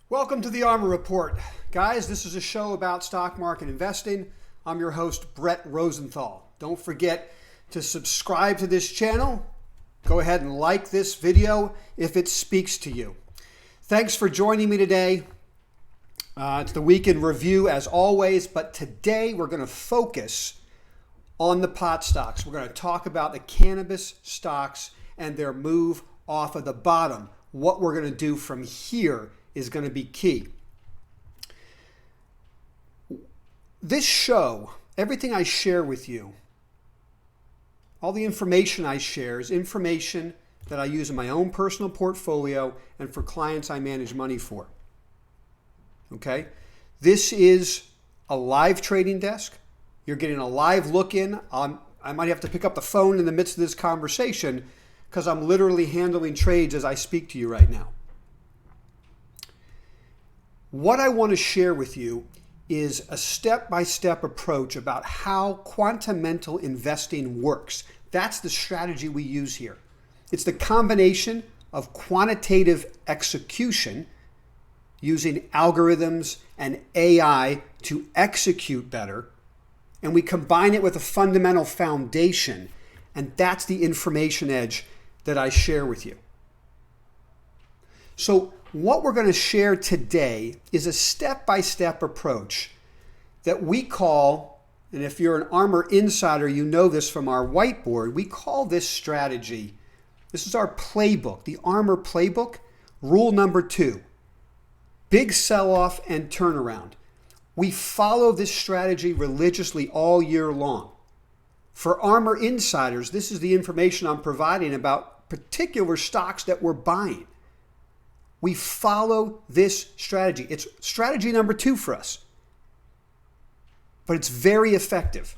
Welcome to the ARMR Report. Guys, this is a show about stock market investing. I'm your host, Brett Rosenthal. Don't forget to subscribe to this channel. Go ahead and like this video if it speaks to you. Thanks for joining me today. It's the week in review as always, but today we're going to focus on the pot stocks. We're going to talk about the cannabis stocks and their move off of the bottom. What we're going to do from here is going to be key. This show, everything I share with you, all the information I share is information that I use in my own personal portfolio and for clients I manage money for. Okay? This is a live trading desk. You're getting a live look in. I might have to pick up the phone in the midst of this conversation because I'm literally handling trades as I speak to you right now. What I want to share with you is a step-by-step approach about how quantamental investing works. That's the strategy we use here. It's the combination of quantitative execution using algorithms and AI to execute better, and we combine it with a fundamental foundation, and that's the information edge that I share with you. So what we're going to share today is a step-by-step approach that we call, and if you're an ARMR insider, you know this from our whiteboard, we call this strategy, this is our playbook, the ARMR Playbook, rule number 2, big sell-off and turnaround. We follow this strategy religiously all year long. For ARMR insiders, this is the information I'm providing about particular stocks that we're buying. We follow this strategy. It's strategy number 2 for us, but it's very effective.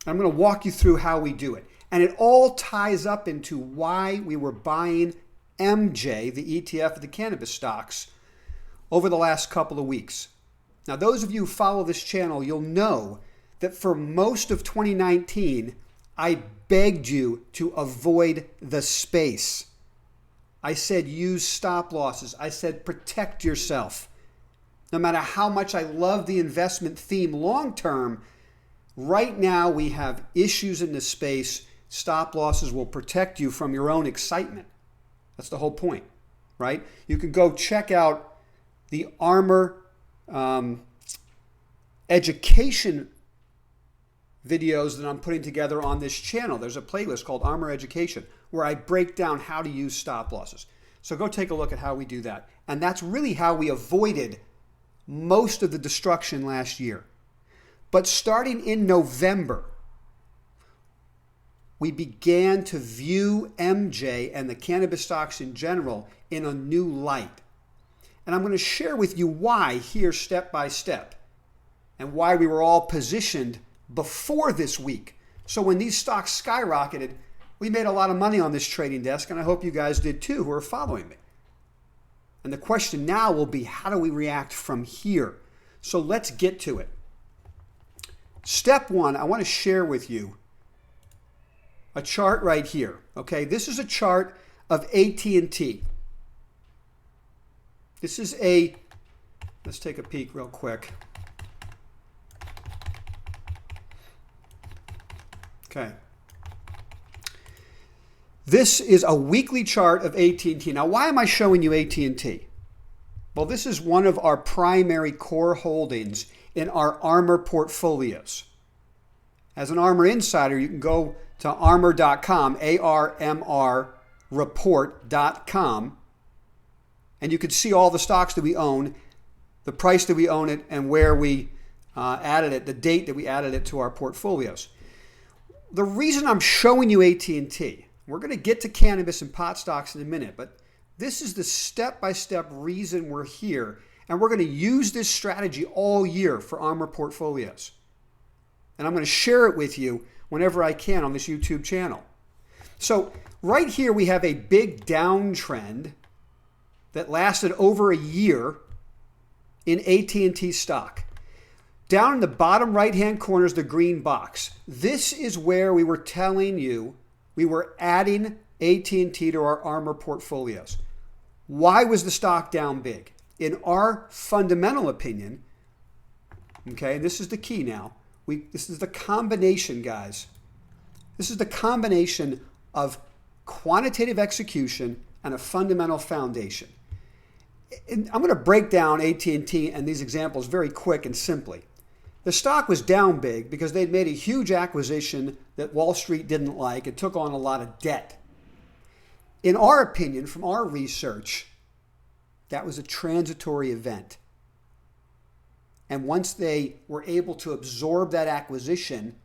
I'm going to walk you through how we do it. And it all ties up into why we were buying MJ, the ETF of the cannabis stocks, over the last couple of weeks. Now, those of you who follow this channel, you'll know that for most of 2019, I begged you to avoid the space. I said use stop losses. I said protect yourself. No matter how much I love the investment theme long term, right now we have issues in this space. Stop losses will protect you from your own excitement. That's the whole point, right? You can go check out the ARMR education videos that I'm putting together on this channel. There's a playlist called ARMR Education where I break down how to use stop losses. So go take a look at how we do that. And that's really how we avoided most of the destruction last year. But starting in November, we began to view MJ and the cannabis stocks in general in a new light. And I'm going to share with you why here step by step and why we were all positioned before this week. So when these stocks skyrocketed, we made a lot of money on this trading desk, and I hope you guys did too who are following me. And the question now will be, how do we react from here? So let's get to it. Step 1, I want to share with you a chart right here. Okay, this is a chart of AT&T. This is let's take a peek real quick. Okay. This is a weekly chart of AT&T. Now, why am I showing you AT&T? Well, this is one of our primary core holdings in our ARMR portfolios. As an ARMR insider, you can go to armr.com, ARMR Report.com, and you can see all the stocks that we own, the price that we own it, and where we added it, the date that we added it to our portfolios. The reason I'm showing you AT&T, we're going to get to cannabis and pot stocks in a minute, but this is the step-by-step reason we're here, and we're going to use this strategy all year for ARMR portfolios. And I'm going to share it with you whenever I can on this YouTube channel. So right here we have a big downtrend that lasted over a year in AT&T stock. Down in the bottom right-hand corner is the green box. This is where we were telling you we were adding AT&T to our ARMR portfolios. Why was the stock down big? In our fundamental opinion, okay, this is the key now. This is the combination, guys. This is the combination of quantitative execution and a fundamental foundation. And I'm going to break down AT&T and these examples very quick and simply. The stock was down big because they'd made a huge acquisition that Wall Street didn't like and took on a lot of debt. In our opinion, from our research, that was a transitory event. And once they were able to absorb that acquisition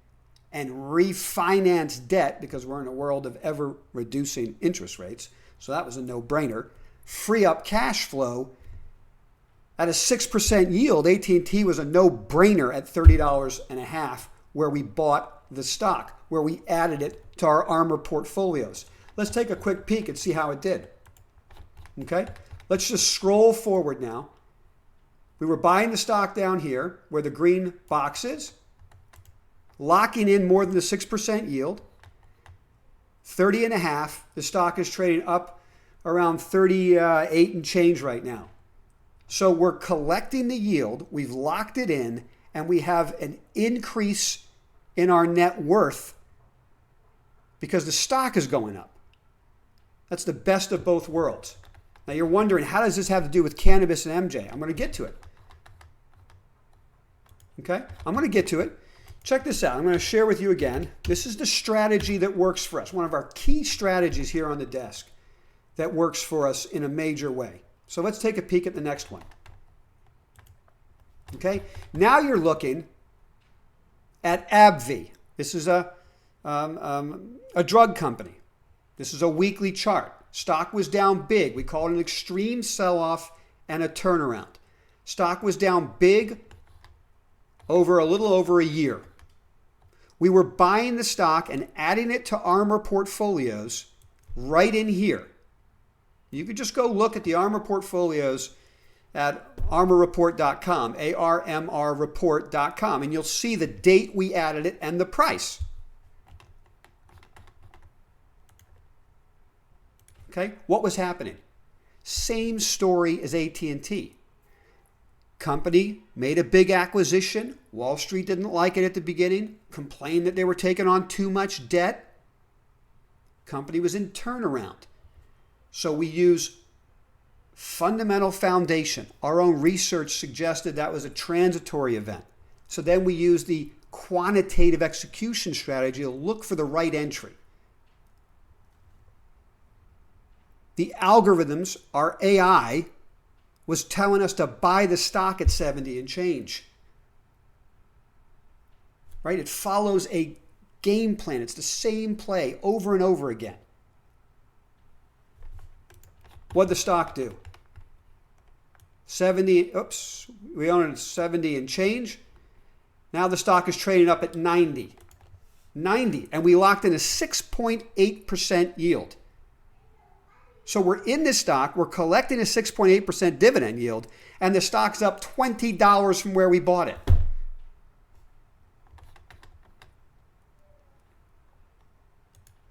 and refinance debt, because we're in a world of ever reducing interest rates, so that was a no-brainer, free up cash flow at a 6% yield. AT&T was a no-brainer at $30.50 where we bought the stock, where we added it to our ARMR portfolios. Let's take a quick peek and see how it did. Okay, let's just scroll forward now. We were buying the stock down here where the green box is, locking in more than the 6% yield. 30.5, the stock is trading up around 38 and change right now. So we're collecting the yield, we've locked it in, and we have an increase in our net worth because the stock is going up. That's the best of both worlds. Now you're wondering, how does this have to do with cannabis and MJ? I'm going to get to it. Okay, I'm going to get to it. Check this out. I'm going to share with you again. This is the strategy that works for us. One of our key strategies here on the desk that works for us in a major way. So let's take a peek at the next one. Okay, now you're looking at AbbVie. This is a drug company. This is a weekly chart. Stock was down big. We call it an extreme sell-off and a turnaround. Stock was down big over a little over a year. We were buying the stock and adding it to ARMR portfolios right in here. You could just go look at the ARMR portfolios at armorreport.com, ARMR Report.com, and you'll see the date we added it and the price. Okay, what was happening? Same story as AT&T. Company made a big acquisition. Wall Street didn't like it at the beginning, complained that they were taking on too much debt. Company was in turnaround. So we use fundamental foundation. Our own research suggested that was a transitory event. So then we use the quantitative execution strategy to look for the right entry. The algorithms, our AI, was telling us to buy the stock at 70 and change. Right? It follows a game plan. It's the same play over and over again. What'd the stock do? 70, oops, we own it at 70 and change. Now the stock is trading up at 90. 90, and we locked in a 6.8% yield. So we're in this stock, we're collecting a 6.8% dividend yield, and the stock's up $20 from where we bought it.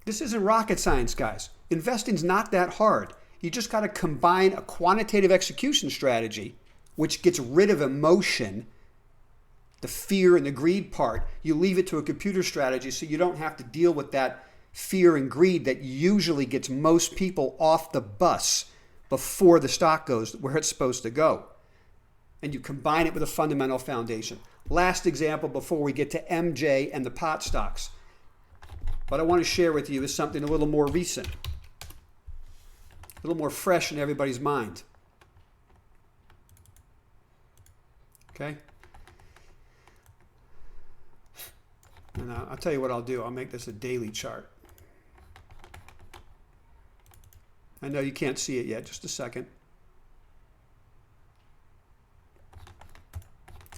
This isn't rocket science, guys. Investing's not that hard. You just got to combine a quantitative execution strategy, which gets rid of emotion, the fear and the greed part. You leave it to a computer strategy so you don't have to deal with that fear and greed that usually gets most people off the bus before the stock goes where it's supposed to go. And you combine it with a fundamental foundation. Last example before we get to MJ and the pot stocks. What I want to share with you is something a little more recent, a little more fresh in everybody's mind. Okay? And I'll tell you what I'll do. I'll make this a daily chart. I know you can't see it yet. Just a second.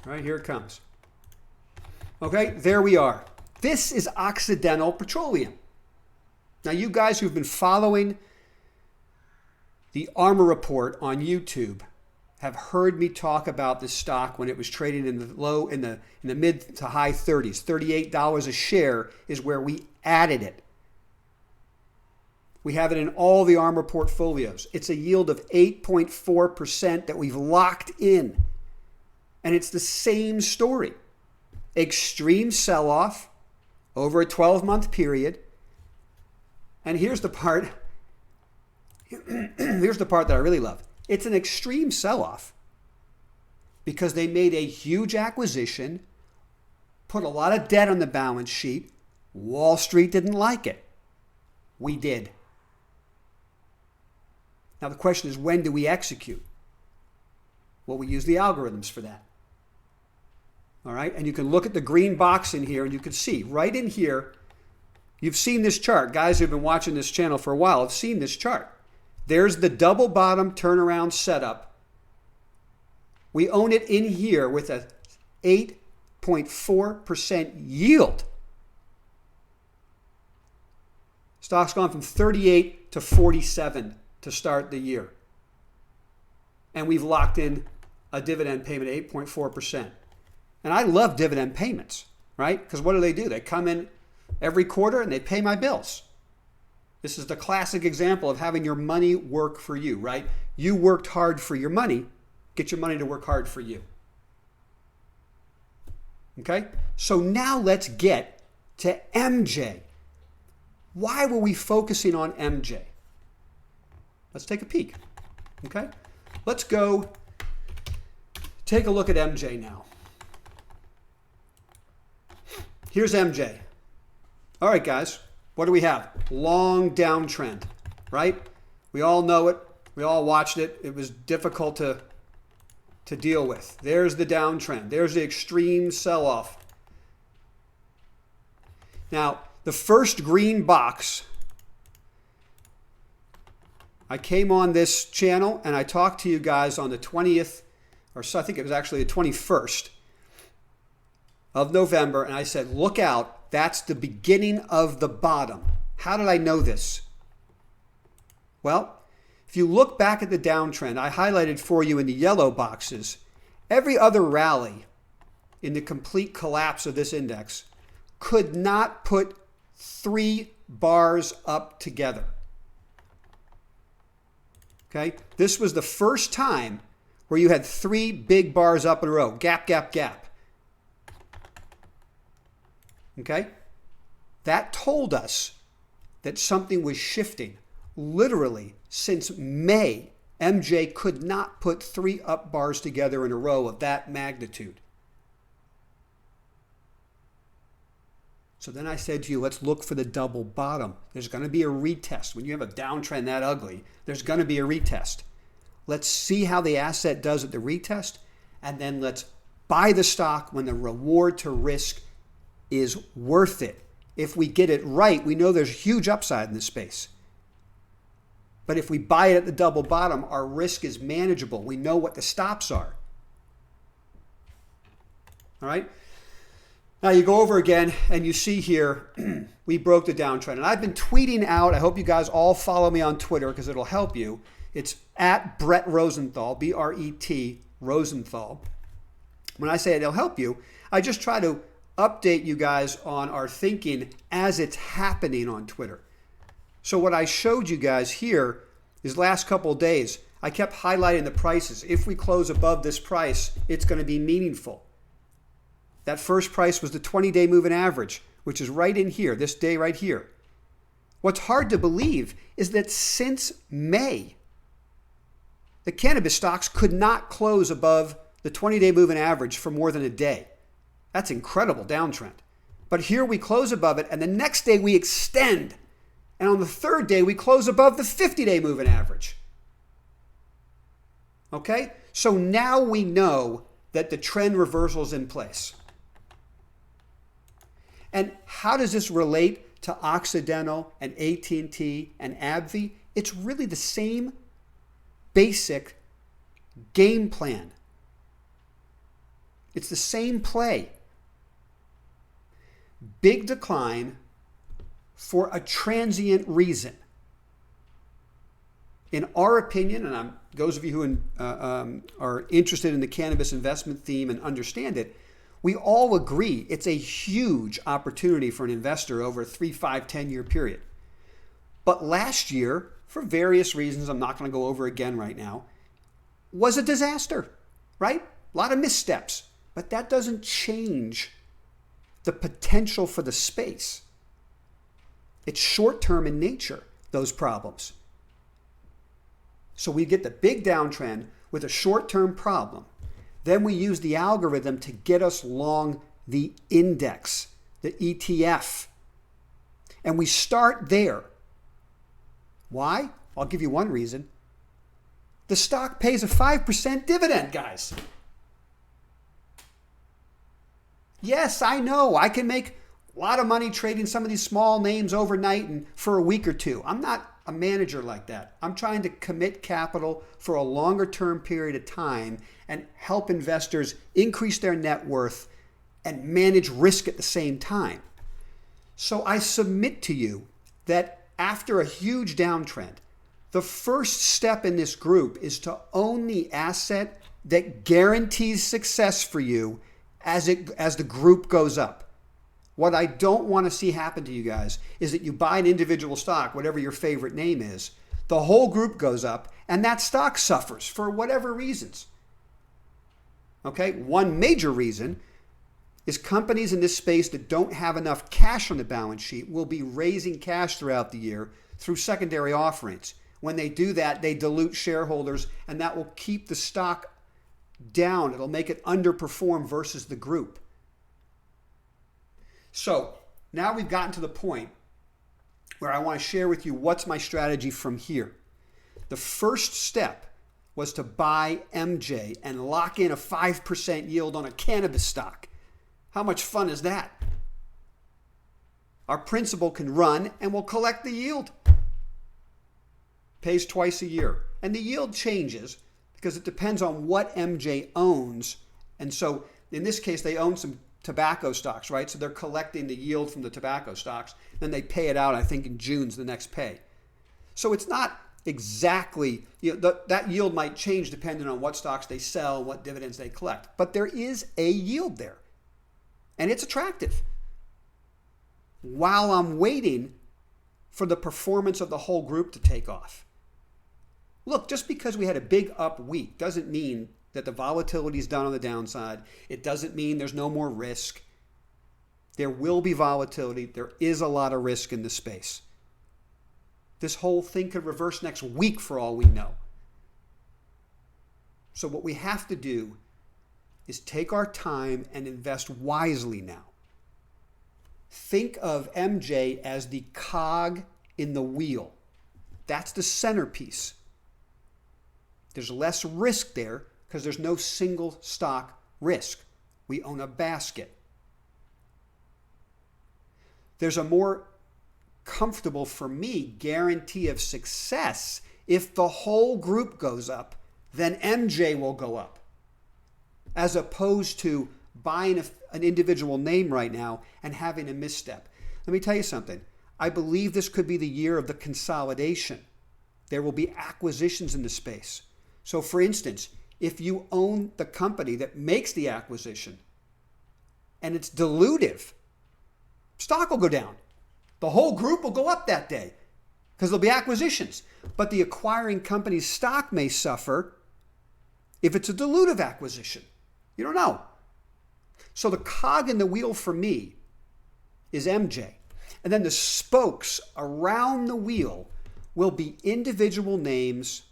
All right, here it comes. Okay, there we are. This is Occidental Petroleum. Now, you guys who've been following the ARMR Report on YouTube have heard me talk about this stock when it was trading in the mid to high 30s. $38 a share is where we added it. We have it in all the ARMR portfolios. It's a yield of 8.4% that we've locked in. And it's the same story. Extreme sell-off over a 12-month period. And here's the part, here's the part that I really love. It's an extreme sell-off because they made a huge acquisition, put a lot of debt on the balance sheet. Wall Street didn't like it. We did. Now the question is, when do we execute? Well, we use the algorithms for that. All right, and you can look at the green box in here and you can see right in here, you've seen this chart. Guys who've been watching this channel for a while have seen this chart. There's the double bottom turnaround setup. We own it in here with a 8.4% yield. Stock's gone from 38 to 47 to start the year. And we've locked in a dividend payment of 8.4%. And I love dividend payments, right? Because what do? They come in every quarter and they pay my bills. This is the classic example of having your money work for you, right? You worked hard for your money. Get your money to work hard for you. Okay? So now let's get to MJ. Why were we focusing on MJ? Let's take a peek. Okay? Let's go take a look at MJ now. Here's MJ. All right, guys, what do we have? Long downtrend, right? We all know it. We all watched it. It was difficult to deal with. There's the downtrend. There's the extreme sell-off. Now, the first green box, I came on this channel and I talked to you guys on the 20th, or so I think it was actually the 21st of November, and I said, look out, that's the beginning of the bottom. How did I know this? Well, if you look back at the downtrend, I highlighted for you in the yellow boxes, every other rally in the complete collapse of this index could not put 3 bars up together. Okay? This was the first time where you had 3 big bars up in a row. Gap, gap, gap. Okay? That told us that something was shifting. Literally, since May, MJ could not put 3 up bars together in a row of that magnitude. So then I said to you, let's look for the double bottom. There's going to be a retest. When you have a downtrend that ugly, there's going to be a retest. Let's see how the asset does at the retest, and then let's buy the stock when the reward to risk is worth it. If we get it right, we know there's huge upside in this space. But if we buy it at the double bottom, our risk is manageable. We know what the stops are. All right? Now you go over again and you see here, we broke the downtrend. And I've been tweeting out, I hope you guys all follow me on Twitter because it'll help you. It's at Brett Rosenthal, B-R-E-T, Rosenthal. When I say it'll help you, I just try to update you guys on our thinking as it's happening on Twitter. So what I showed you guys here is last couple of days, I kept highlighting the prices. If we close above this price, it's going to be meaningful. That first price was the 20-day moving average, which is right in here, this day right here. What's hard to believe is that since May, the cannabis stocks could not close above the 20-day moving average for more than a day. That's incredible downtrend. But here we close above it, and the next day we extend. And on the third day, we close above the 50-day moving average. Okay? So now we know that the trend reversal is in place. And how does this relate to Occidental and AT&T and AbbVie? It's really the same basic game plan. It's the same play. Big decline for a transient reason. In our opinion, and those of you who are interested in the cannabis investment theme and understand it, we all agree it's a huge opportunity for an investor over a 3, 5, 10-year period. But last year, for various reasons I'm not going to go over again right now, was a disaster, right? A lot of missteps. But that doesn't change the potential for the space. It's short-term in nature, those problems. So we get the big downtrend with a short-term problem. Then we use the algorithm to get us long the index, the ETF. And we start there. Why? I'll give you one reason. The stock pays a 5% dividend, guys. Yes, I know. I can make a lot of money trading some of these small names overnight and for a week or two. I'm not a manager like that. I'm trying to commit capital for a longer term period of time and help investors increase their net worth and manage risk at the same time. So I submit to you that after a huge downtrend, the first step in this group is to own the asset that guarantees success for you as the group goes up. What I don't want to see happen to you guys is that you buy an individual stock, whatever your favorite name is, the whole group goes up, and that stock suffers for whatever reasons. Okay? One major reason is companies in this space that don't have enough cash on the balance sheet will be raising cash throughout the year through secondary offerings. When they do that, they dilute shareholders, and that will keep the stock down. It'll make it underperform versus the group. So now we've gotten to the point where I want to share with you what's my strategy from here. The first step was to buy MJ and lock in a 5% yield on a cannabis stock. How much fun is that? Our principal can run and we'll collect the yield. Pays twice a year. And the yield changes because it depends on what MJ owns. And so in this case, they own some tobacco stocks, right? So they're collecting the yield from the tobacco stocks. Then they pay it out, I think, in June's the next pay. So it's not exactly, that yield might change depending on what stocks they sell, what dividends they collect. But there is a yield there. And it's attractive. While I'm waiting for the performance of the whole group to take off. Look, just because we had a big up week doesn't mean that the volatility is done on the downside. It doesn't mean there's no more risk. There will be volatility. There is a lot of risk in the space. This whole thing could reverse next week for all we know. So what we have to do is take our time and invest wisely now. Think of MJ as the cog in the wheel. That's the centerpiece. There's less risk there because there's no single stock risk. We own a basket. There's a more comfortable, for me, guarantee of success if the whole group goes up, then MJ will go up. As opposed to buying an individual name right now and having a misstep. Let me tell you something. I believe this could be the year of the consolidation. There will be acquisitions in the space. So for instance, if you own the company that makes the acquisition and it's dilutive, stock will go down. The whole group will go up that day because there'll be acquisitions. But the acquiring company's stock may suffer if it's a dilutive acquisition. You don't know. So the cog in the wheel for me is MJ. And then the spokes around the wheel will be individual names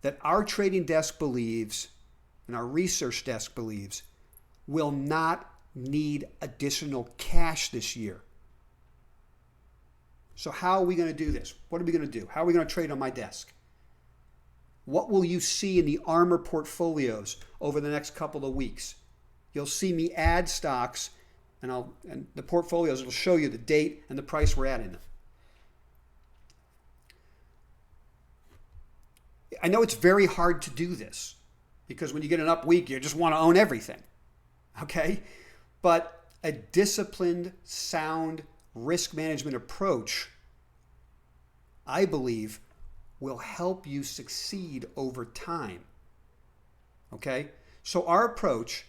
that our trading desk believes and our research desk believes will not need additional cash this year. So how are we going to do this? What are we going to do? How are we going to trade on my desk? What will you see in the ARMR portfolios over the next couple of weeks? You'll see me add stocks and the portfolios will show you the date and the price we're adding them. I know it's very hard to do this because when you get an up week, you just want to own everything. Okay? But a disciplined, sound risk management approach, I believe, will help you succeed over time. Okay? So our approach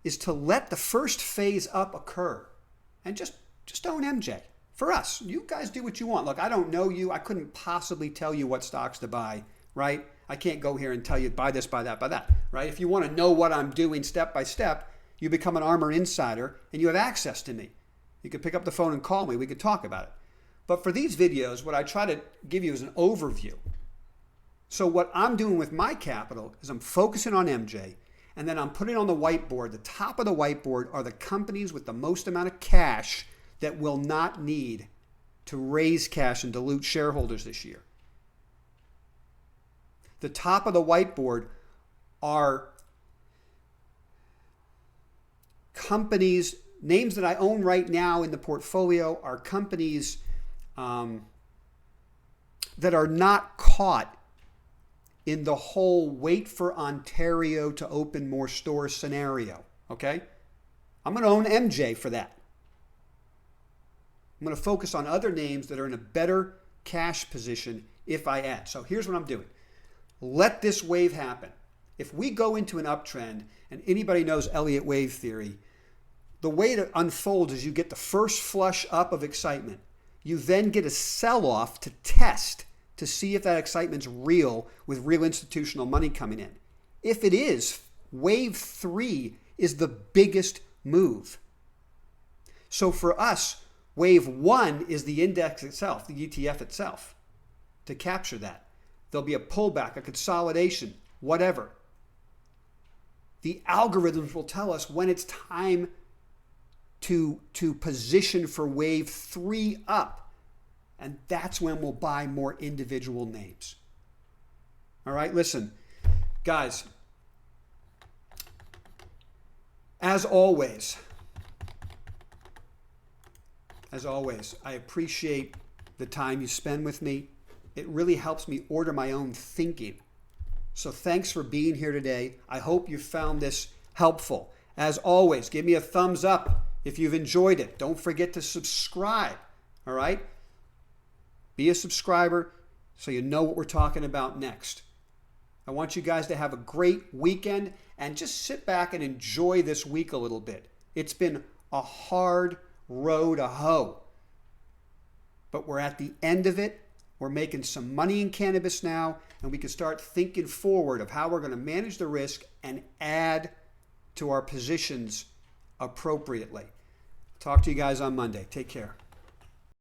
is to let the first phase up occur and just own MJ. For us, you guys do what you want. Look, I don't know you. I couldn't possibly tell you what stocks to buy, right? I can't go here and tell you buy this, buy that, buy that, right? If you want to know what I'm doing step by step, you become an ARMR insider and you have access to me. You can pick up the phone and call me. We could talk about it. But for these videos, what I try to give you is an overview. So what I'm doing with my capital is I'm focusing on MJ, and then I'm putting on the whiteboard. The top of the whiteboard are the companies with the most amount of cash that will not need to raise cash and dilute shareholders this year. The top of the whiteboard are companies, names that I own right now in the portfolio are companies that are not caught in the whole wait for Ontario to open more stores scenario, okay? I'm going to own MJ for that. I'm going to focus on other names that are in a better cash position if I add. So here's what I'm doing. Let this wave happen. If we go into an uptrend, and anybody knows Elliott wave theory, the way it unfolds is you get the first flush up of excitement. You then get a sell-off to test to see if that excitement's real with real institutional money coming in. If it is, wave 3 is the biggest move. So for us, wave 1 is the index itself, the ETF itself, to capture that. There'll be a pullback, a consolidation, whatever. The algorithms will tell us when it's time to position for wave 3 up. And that's when we'll buy more individual names. All right, listen, guys, as always, I appreciate the time you spend with me. It really helps me order my own thinking. So thanks for being here today. I hope you found this helpful. As always, give me a thumbs up if you've enjoyed it. Don't forget to subscribe, all right? Be a subscriber so you know what we're talking about next. I want you guys to have a great weekend and just sit back and enjoy this week a little bit. It's been a hard row to hoe, but we're at the end of it. We're making some money in cannabis now, and we can start thinking forward of how we're going to manage the risk and add to our positions appropriately. Talk to you guys on Monday. Take care.